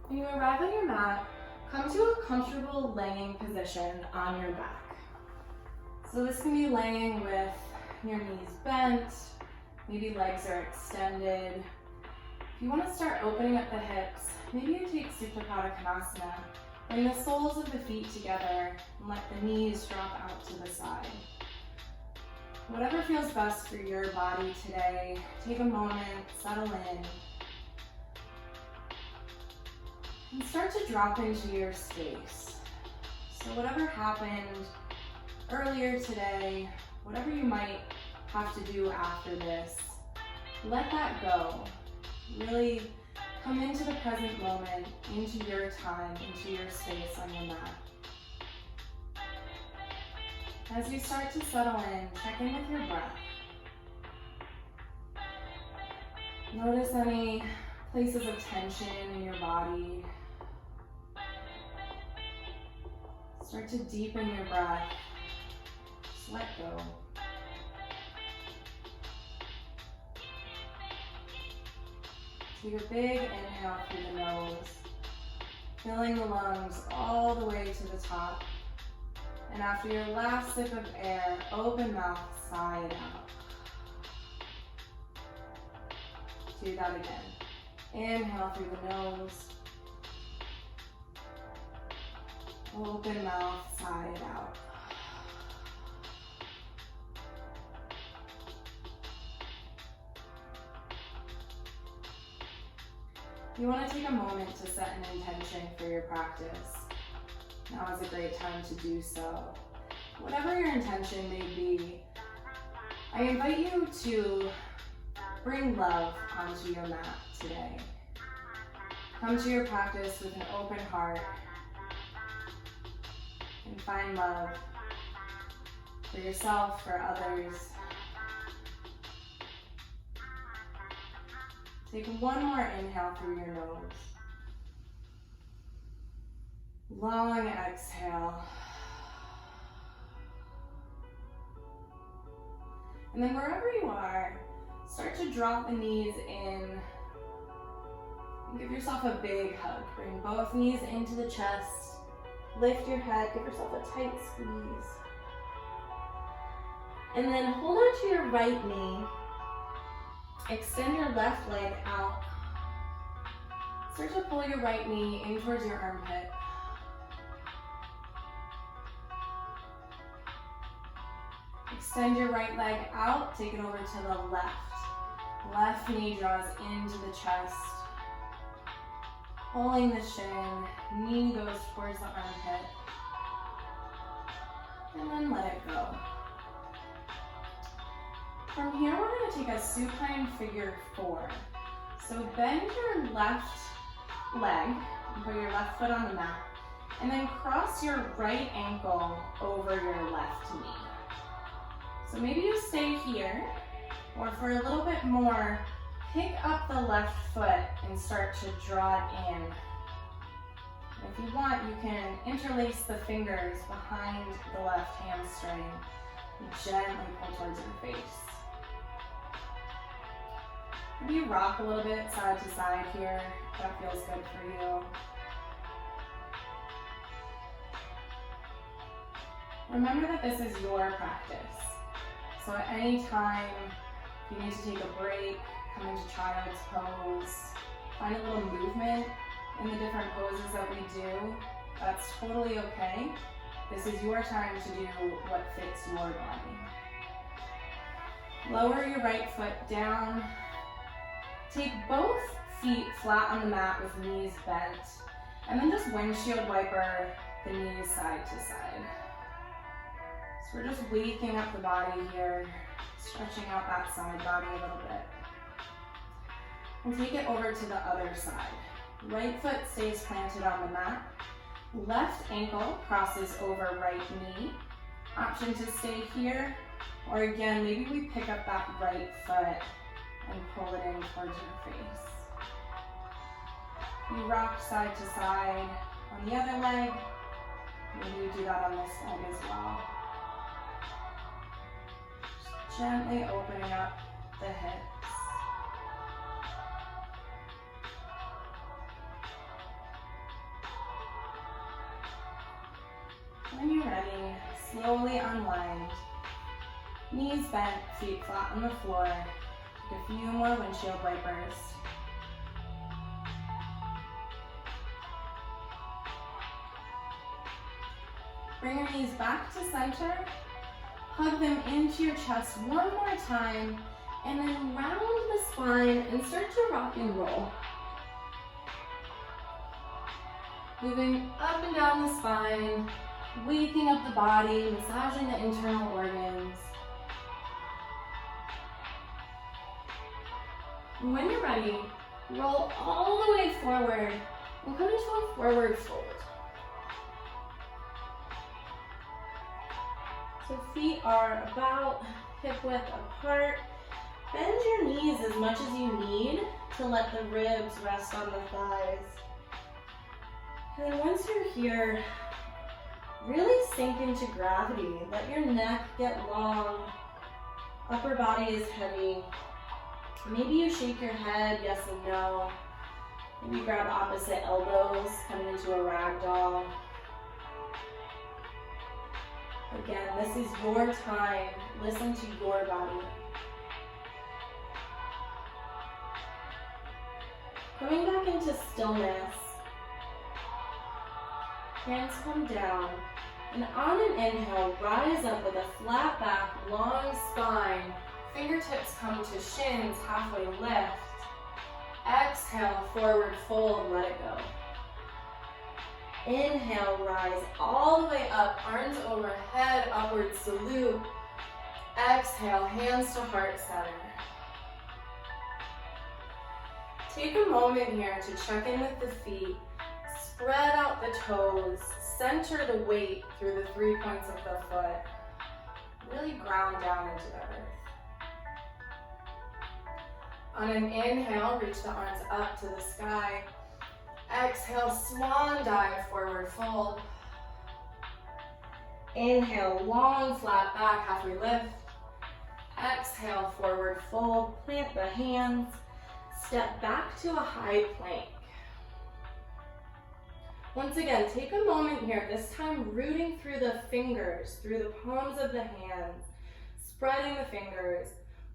When you arrive on your mat, come to a comfortable laying position on your back. So this can be laying with your knees bent, maybe legs are extended. If you want to start opening up the hips, maybe you take Supta Pada Konasana. Bring the soles of the feet together and let the knees drop out to the side. Whatever feels best for your body today, take a moment, settle in, and start to drop into your space. So whatever happened earlier today, whatever you might have to do after this, let that go. Really come into the present moment, into your time, into your space on your mat. As you start to settle in, check in with your breath. Notice any places of tension in your body. Start to deepen your breath. Just let go. Take a big inhale through the nose, filling the lungs all the way to the top. And after your last sip of air, open mouth, sigh it out. Do that again. Inhale through the nose. Open mouth, sigh it out. You want to take a moment to set an intention for your practice. Now is a great time to do so. Whatever your intention may be, I invite you to bring love onto your mat today. Come to your practice with an open heart and find love for yourself, for others. Take one more inhale through your nose. Long exhale. And then wherever you are, start to drop the knees in and give yourself a big hug. Bring both knees into the chest. Lift your head, give yourself a tight squeeze. And then hold on to your right knee. Extend your left leg out. Start to pull your right knee in towards your armpit. Extend your right leg out, take it over to the left. Left knee draws into the chest. Pulling the shin, knee goes towards the armpit. And then let it go. From here, we're going to take a supine figure 4. So bend your left leg, and put your left foot on the mat, and then cross your right ankle over your left knee. So maybe you stay here, or for a little bit more, pick up the left foot and start to draw it in. If you want, you can interlace the fingers behind the left hamstring and gently pull towards your face. Maybe rock a little bit side to side here, if that feels good for you. Remember that this is your practice. So at any time, if you need to take a break, come into child's pose, find a little movement in the different poses that we do, that's totally okay. This is your time to do what fits your body. Lower your right foot down. Take both feet flat on the mat with knees bent, and then just windshield wiper the knees side to side. So we're just waking up the body here, stretching out that side body a little bit. And take it over to the other side. Right foot stays planted on the mat. Left ankle crosses over right knee. Option to stay here, or again, maybe we pick up that right foot and pull it in towards your face. You rock side to side on the other leg. Maybe you do that on this leg as well. Just gently opening up the hips. When you're ready, slowly unwind. Knees bent, feet flat on the floor. Take a few more windshield wipers. Bring your knees back to center. Hug them into your chest one more time. And then round the spine and start to rock and roll. Moving up and down the spine, waking up the body, massaging the internal organs. And when you're ready, roll all the way forward and come into a forward fold. So feet are about hip width apart. Bend your knees as much as you need to let the ribs rest on the thighs. And then once you're here, really sink into gravity. Let your neck get long. Upper body is heavy. Maybe you shake your head, yes and no. Maybe grab opposite elbows, coming into a ragdoll. Again, this is your time. Listen to your body. Coming back into stillness. Hands come down. And on an inhale, rise up with a flat back, long spine. Fingertips come to shins, halfway lift. Exhale, forward fold, let it go. Inhale, rise all the way up, arms overhead, upward salute. Exhale, hands to heart center. Take a moment here to check in with the feet. Spread out the toes. Center the weight through the 3 points of the foot. Really ground down into the earth. On an inhale, reach the arms up to the sky. Exhale, swan dive, forward fold. Inhale, long flat back, halfway lift. Exhale, forward fold, plant the hands. Step back to a high plank. Once again, take a moment here, this time rooting through the fingers, through the palms of the hands, spreading the fingers,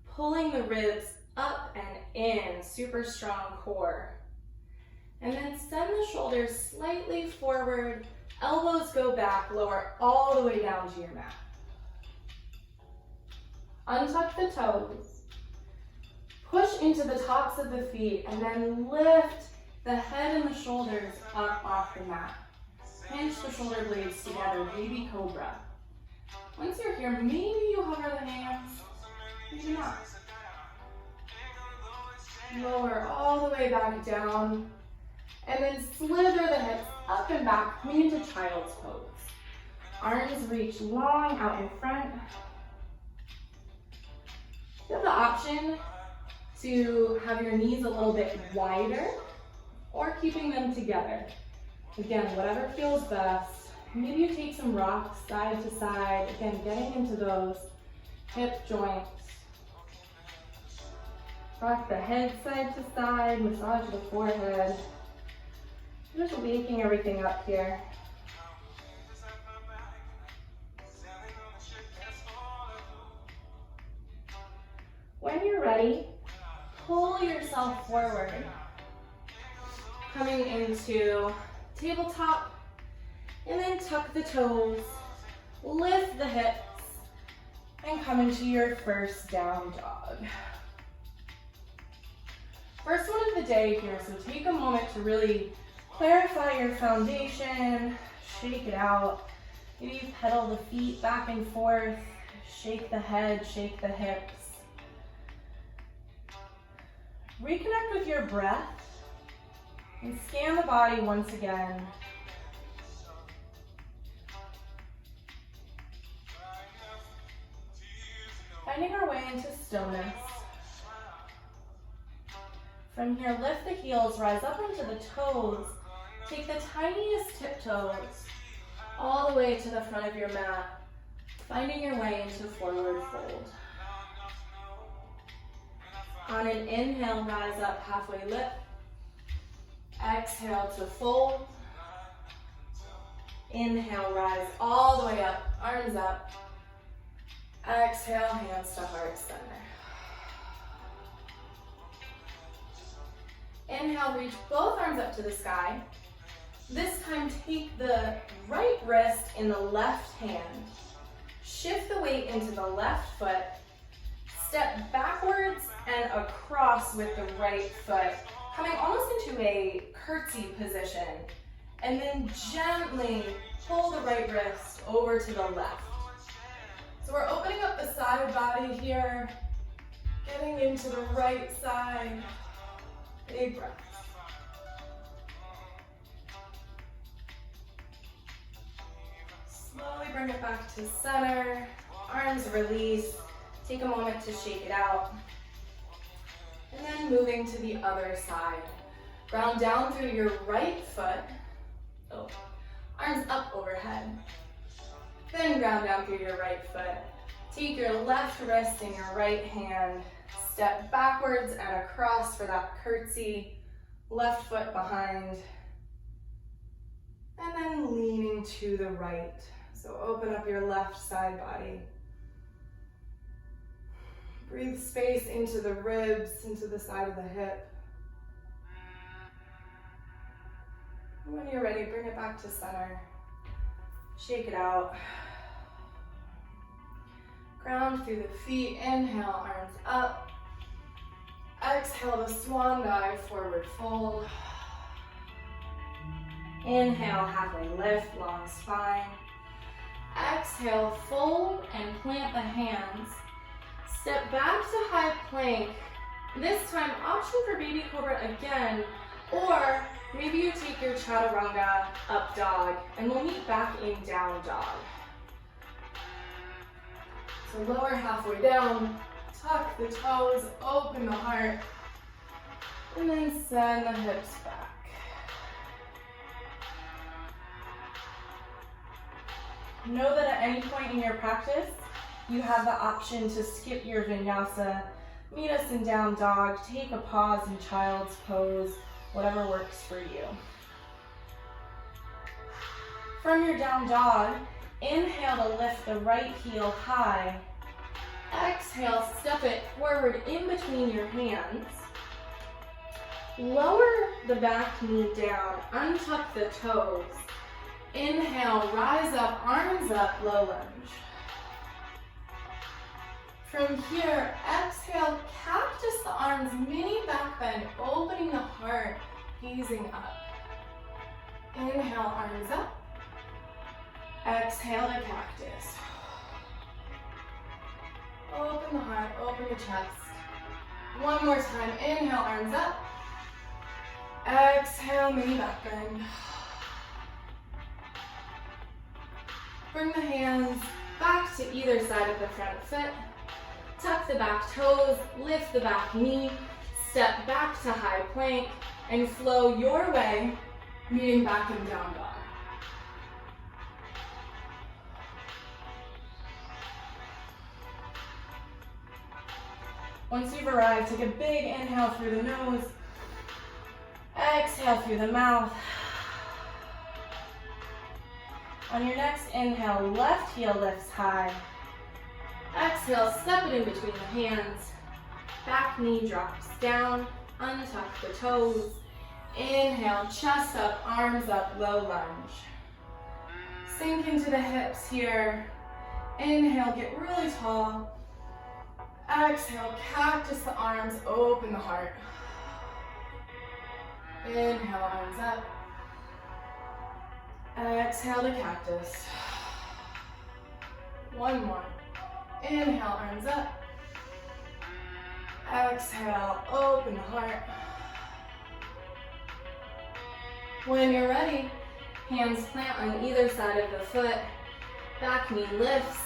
pulling the ribs up and in, super strong core. And then send the shoulders slightly forward, elbows go back, lower all the way down to your mat. Untuck the toes, push into the tops of the feet, and then lift the head and the shoulders up off the mat. Pinch the shoulder blades together, baby cobra. Once you're here, maybe you hover the hands, maybe not. Lower all the way back down, and then slither the hips up and back, coming into child's pose. Arms reach long out in front. You have the option to have your knees a little bit wider or keeping them together. Again, whatever feels best. Maybe you take some rocks side to side, again, getting into those hip joints. Rock the head side to side, massage the forehead. Just waking everything up here. When you're ready, pull yourself forward. Coming into tabletop, and then tuck the toes, lift the hips, and come into your first down dog. First one of the day here, so take a moment to really clarify your foundation, shake it out. Maybe you pedal the feet back and forth, shake the head, shake the hips. Reconnect with your breath and scan the body once again. Finding our way into stillness. From here, lift the heels, rise up into the toes. Take the tiniest tiptoes all the way to the front of your mat, finding your way into forward fold. On an inhale, rise up, halfway lift. Exhale to fold. Inhale, rise all the way up, arms up. Exhale, hands to heart center. Inhale, reach both arms up to the sky. This time, take the right wrist in the left hand. Shift the weight into the left foot. Step backwards and across with the right foot, coming almost into a curtsy position. And then gently pull the right wrist over to the left. So we're opening up the side body here, getting into the right side. Big breath. Slowly bring it back to center. Arms release. Take a moment to shake it out. And then moving to the other side. Ground down through your right foot. Oh. Arms up overhead. Then ground down through your right foot. Take your left wrist in your right hand. Step backwards and across for that curtsy. Left foot behind. And then leaning to the right. So open up your left side body. Breathe space into the ribs, into the side of the hip. And when you're ready, bring it back to center. Shake it out. Ground through the feet. Inhale, arms up. Exhale the swan dive, forward fold. Inhale, halfway lift, long spine. Exhale, fold and plant the hands. Step back to high plank. This time, option for baby cobra again, or maybe you take your chaturanga up dog, and we'll meet back in down dog. So lower halfway down, tuck the toes, open the heart, and then send the hips back. Know that at any point in your practice, you have the option to skip your vinyasa, meet us in down dog, take a pause in child's pose, whatever works for you. From your down dog, inhale to lift the right heel high. Exhale, step it forward in between your hands. Lower the back knee down, untuck the toes. Inhale, rise up, arms up, low lunge. From here, exhale, cactus the arms, mini back bend, opening the heart, gazing up. Inhale, arms up. Exhale to cactus. Open the heart, open the chest. One more time, inhale, arms up. Exhale, mini back bend. Bring the hands back to either side of the front foot. Tuck the back toes, lift the back knee, step back to high plank, and flow your way, meeting back in down dog. Once you've arrived, take a big inhale through the nose, exhale through the mouth. On your next inhale, left heel lifts high. Exhale, step it in between the hands. Back knee drops down, untuck the toes. Inhale, chest up, arms up, low lunge. Sink into the hips here. Inhale, get really tall. Exhale, cactus the arms, open the heart. Inhale, arms up. Exhale to cactus. One more. Inhale, arms up. Exhale, open the heart. When you're ready, hands plant on either side of the foot. Back knee lifts,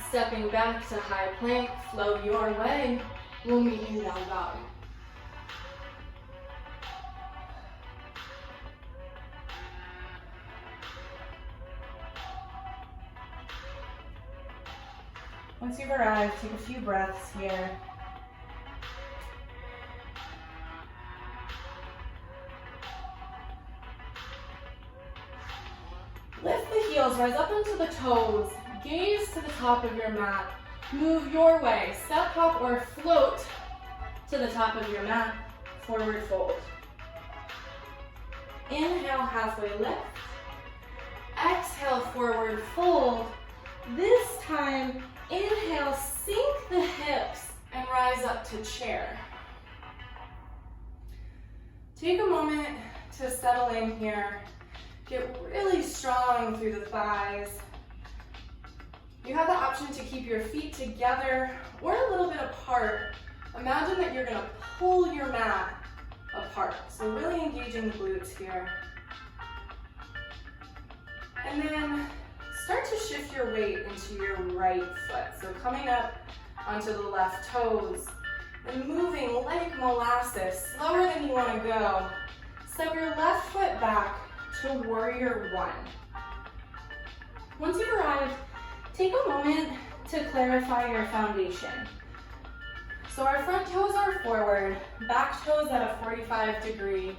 stepping back to high plank, flow your way. We'll meet in down dog. Once you've arrived, take a few breaths here. Lift the heel inhales, rise up into the toes, gaze to the top of your mat, move your way, step, hop, or float to the top of your mat, forward fold. Inhale, halfway lift. Exhale, forward fold. This time, inhale, sink the hips and rise up to chair. Take a moment to settle in here. Get really strong through the thighs. You have the option to keep your feet together or a little bit apart. Imagine that you're going to pull your mat apart. So really engaging the glutes here. And then start to shift your weight into your right foot. So coming up onto the left toes and moving like molasses, slower than you want to go. Step your left foot back to warrior one. Once you've arrived, take a moment to clarify your foundation. So our front toes are forward, back toes at a 45-degree,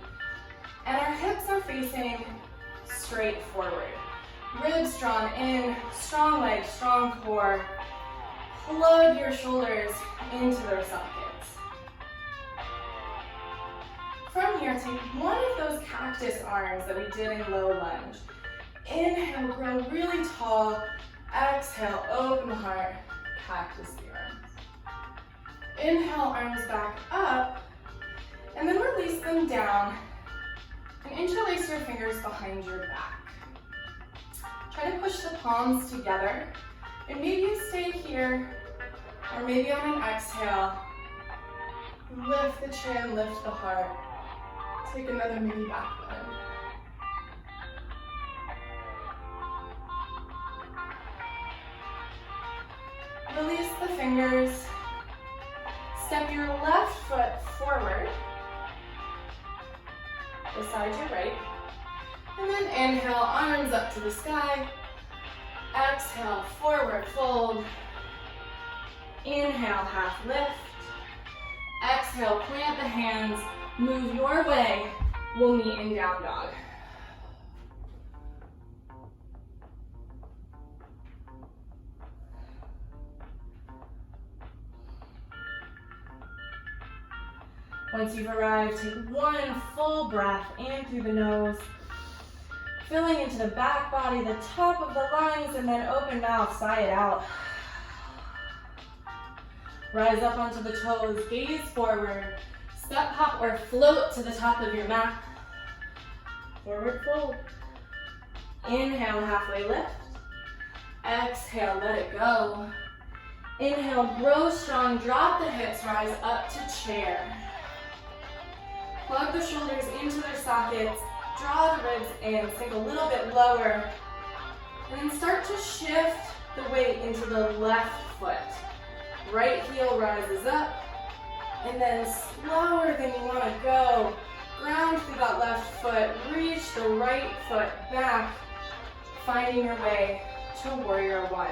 and our hips are facing straight forward. Ribs drawn in, strong legs, strong core. Plug your shoulders into their sockets. From here, take one of those cactus arms that we did in low lunge. Inhale, grow really tall. Exhale, open the heart, cactus the arms. Inhale, arms back up, and then release them down, and interlace your fingers behind your back. Try to push the palms together, and maybe you stay here, or maybe on an exhale, lift the chin, lift the heart. Take another mini back bend. Release the fingers. Step your left foot forward, beside your right. And then inhale, arms up to the sky. Exhale, forward fold. Inhale, half lift. Exhale, plant the hands. Move your way. We'll meet in down dog. Once you've arrived, take one full breath in through the nose, filling into the back body, the top of the lungs, and then open mouth, sigh it out. Rise up onto the toes, gaze forward, step, hop, or float to the top of your mat. Forward fold. Inhale, halfway lift. Exhale, let it go. Inhale, grow strong, drop the hips, rise up to chair. Plug the shoulders into their sockets, draw the ribs in, sink a little bit lower, and then start to shift the weight into the left foot. Right heel rises up, and then slower than you want to go, ground through that left foot, reach the right foot back, finding your way to warrior one.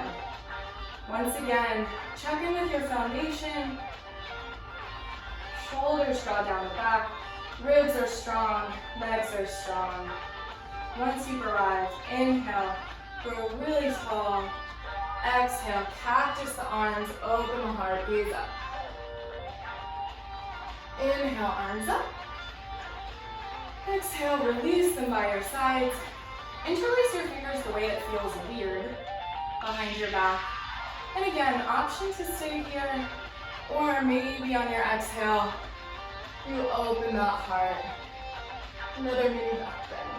Once again, check in with your foundation, shoulders draw down the back, ribs are strong, legs are strong. Once you've arrived, inhale, grow really tall. Exhale, cactus the arms, open the heart, gaze up. Inhale, arms up. Exhale, release them by your sides. Interlace your fingers the way it feels weird behind your back. And again, option to stay here, or maybe on your exhale, you open that heart. Another mini back bend.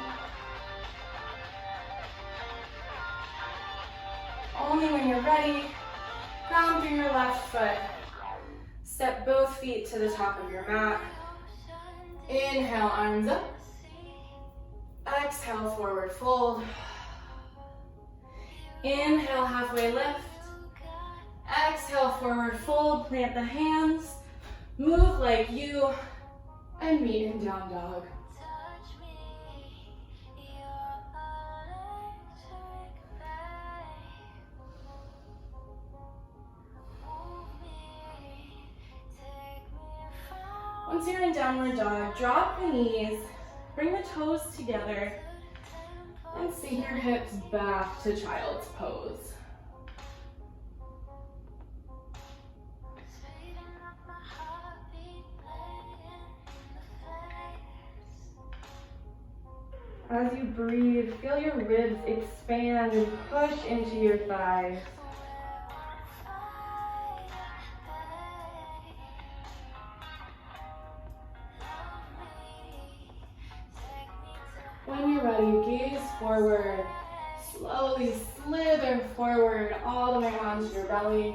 Only when you're ready, ground through your left foot. Step both feet to the top of your mat. Inhale, arms up. Exhale, forward fold. Inhale, halfway lift. Exhale, forward fold, plant the hands. Move like you, and meet in down dog. Once you're in downward dog, drop the knees, bring the toes together, And sink your hips back to child's pose. As you breathe, feel your ribs expand and push into your thighs. When you're ready, gaze forward. Slowly slither forward all the way onto your belly.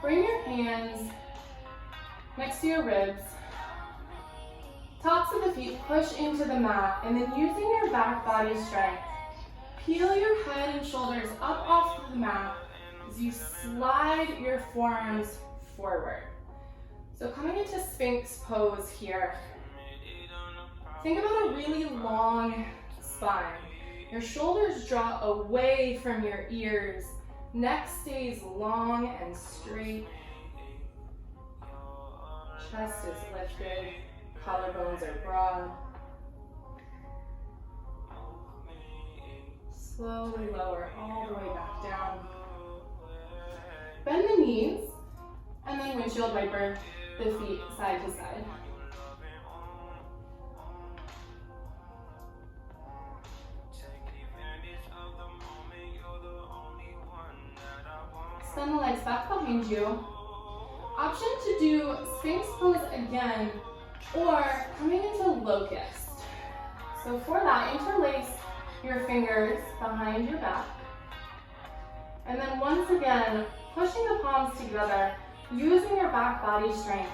Bring your hands next to your ribs. Tops of the feet push into the mat, and then using your back body strength, peel your head and shoulders up off the mat as you slide your forearms forward. So coming into Sphinx pose here. Think about a really long spine. Your shoulders draw away from your ears. Neck stays long and straight. Chest is lifted. Collarbones are broad. Slowly lower all the way back down. Bend the knees, and then windshield wiper the feet side to side. Extend the legs back behind you. Option to do Sphinx pose again, or coming into locust. So for that, interlace your fingers behind your back. And then once again, pushing the palms together, using your back body strength,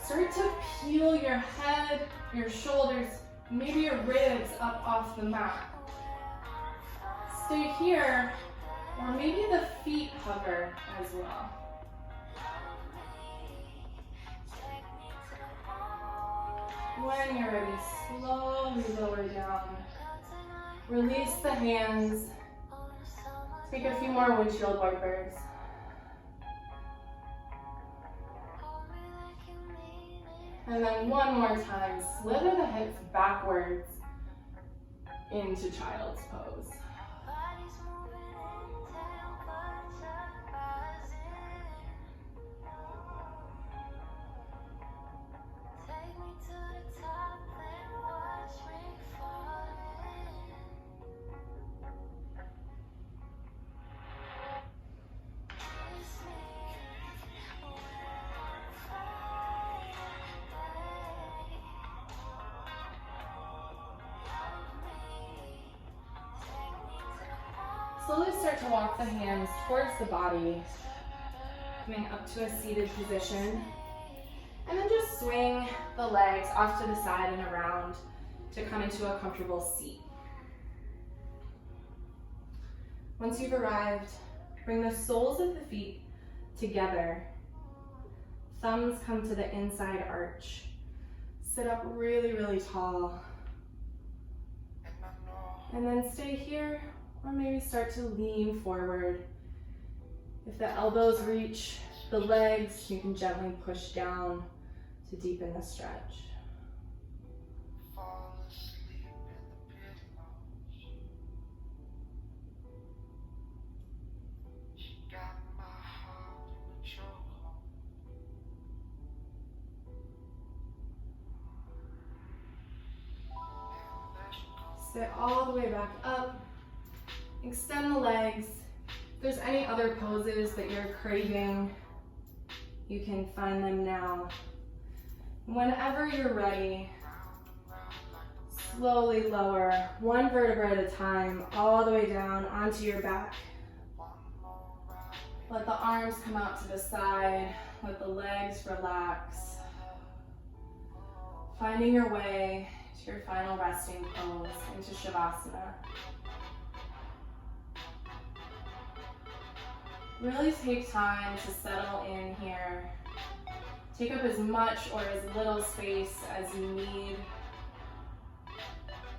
start to peel your head, your shoulders, maybe your ribs up off the mat. Stay here, or maybe the feet hover as well. When you're ready, slowly lower down. Release the hands. Take a few more windshield wipers. And then one more time, slither the hips backwards into child's pose. Slowly start to walk the hands towards the body, coming up to a seated position. And then just swing the legs off to the side and around to come into a comfortable seat. Once you've arrived, bring the soles of the feet together. Thumbs come to the inside arch. Sit up really, really tall. And then stay here, or maybe start to lean forward. If the elbows reach the legs, you can gently push down to deepen the stretch. Sit all the way back up. Extend the legs. If there's any other poses that you're craving, you can find them now. Whenever you're ready, slowly lower one vertebra at a time, all the way down onto your back. Let the arms come out to the side. Let the legs relax. Finding your way to your final resting pose into Shavasana. Really take time to settle in here. Take up as much or as little space as you need.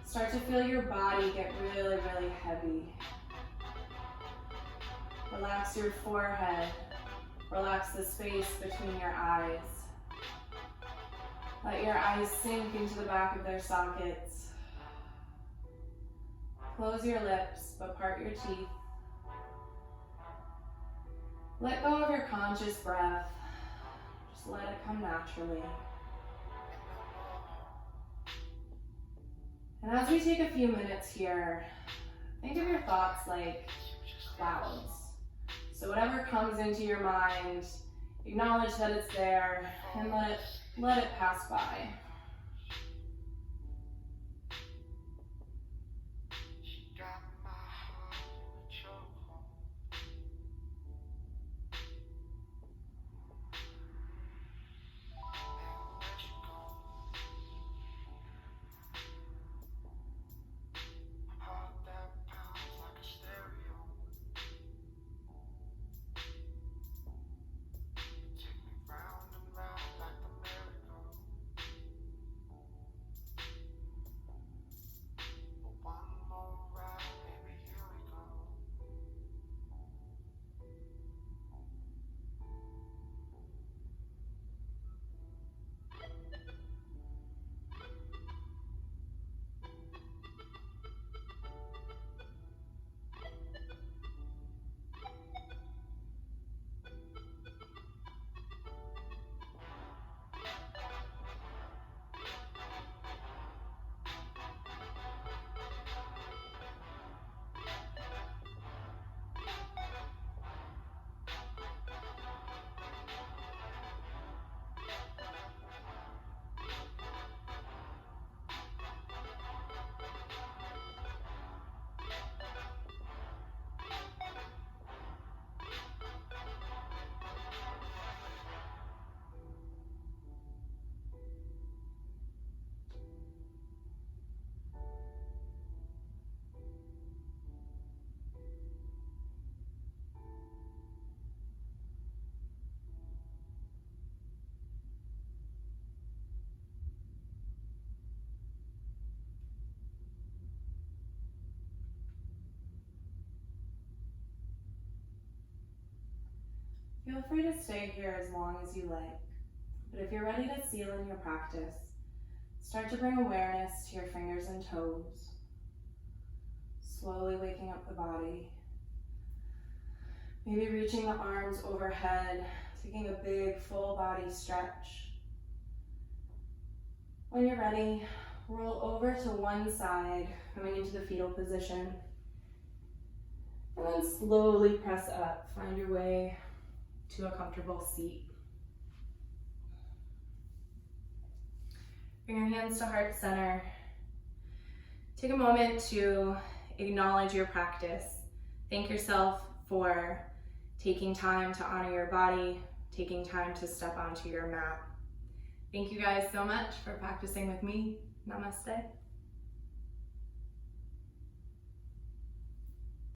Start to feel your body get really, really heavy. Relax your forehead. Relax the space between your eyes. Let your eyes sink into the back of their sockets. Close your lips, but part your teeth. Let go of your conscious breath. Just let it come naturally. And as we take a few minutes here, think of your thoughts like clouds. So whatever comes into your mind, acknowledge that it's there and let it pass by. Feel free to stay here as long as you like, but if you're ready to seal in your practice, start to bring awareness to your fingers and toes, slowly waking up the body. Maybe reaching the arms overhead, taking a big full body stretch. When you're ready, roll over to one side, coming into the fetal position, and then slowly press up. Find your way to a comfortable seat. Bring your hands to heart center. Take a moment to acknowledge your practice. Thank yourself for taking time to honor your body, taking time to step onto your mat. Thank you guys so much for practicing with me. Namaste.